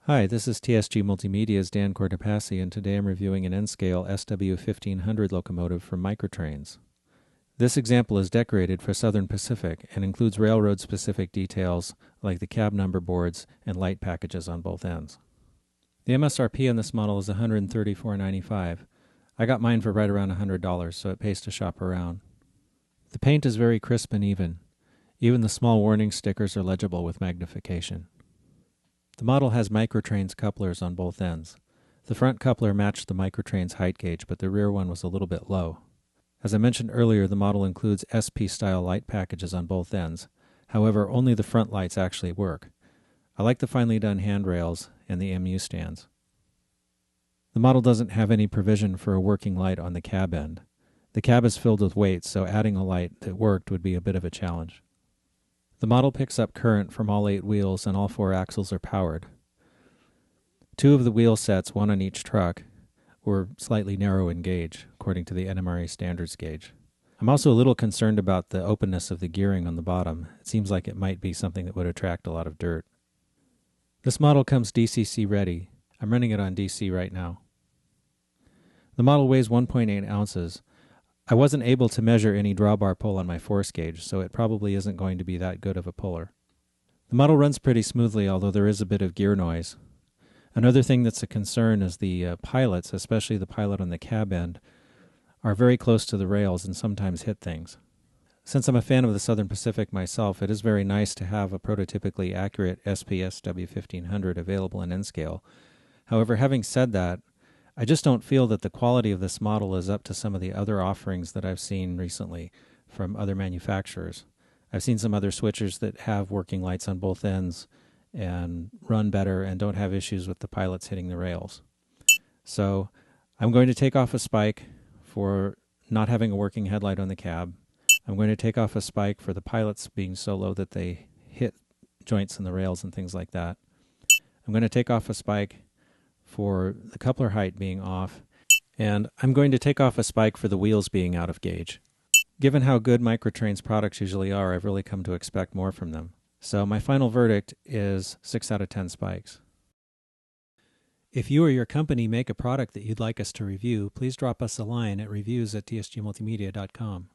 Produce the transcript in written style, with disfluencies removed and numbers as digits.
Hi, this is TSG Multimedia's Dan Cortopassi, and today I'm reviewing an N-scale SW1500 locomotive from Microtrains. This example is decorated for Southern Pacific and includes railroad-specific details like the cab number boards and light packages on both ends. The MSRP on this model is $134.95. I got mine for right around $100, so it pays to shop around. The paint is very crisp and even. Even the small warning stickers are legible with magnification. The model has Microtrains couplers on both ends. The front coupler matched the Microtrains height gauge, but the rear one was a little bit low. As I mentioned earlier, the model includes SP-style light packages on both ends. However, only the front lights actually work. I like the finely done handrails and the MU stands. The model doesn't have any provision for a working light on the cab end. The cab is filled with weights, so adding a light that worked would be a bit of a challenge. The model picks up current from all 8 wheels and all 4 axles are powered. 2 of the wheel sets, one on each truck, were slightly narrow in gauge, according to the NMRA standards gauge. I'm also a little concerned about the openness of the gearing on the bottom. It seems like it might be something that would attract a lot of dirt. This model comes DCC ready. I'm running it on DC right now. The model weighs 1.8 ounces. I wasn't able to measure any drawbar pull on my force gauge, so it probably isn't going to be that good of a puller. The model runs pretty smoothly, although there is a bit of gear noise. Another thing that's a concern is the pilots, especially the pilot on the cab end, are very close to the rails and sometimes hit things. Since I'm a fan of the Southern Pacific myself, it is very nice to have a prototypically accurate SP SW1500 available in N-scale. However, having said that, I just don't feel that the quality of this model is up to some of the other offerings that I've seen recently from other manufacturers. I've seen some other switchers that have working lights on both ends and run better and don't have issues with the pilots hitting the rails. So I'm going to take off a spike for not having a working headlight on the cab. I'm going to take off a spike for the pilots being so low that they hit joints in the rails and things like that. I'm going to take off a spike for the coupler height being off, and I'm going to take off a spike for the wheels being out of gauge. Given how good Microtrains products usually are, I've really come to expect more from them. So my final verdict is 6 out of 10 spikes. If you or your company make a product that you'd like us to review, please drop us a line at reviews@tsgmultimedia.com.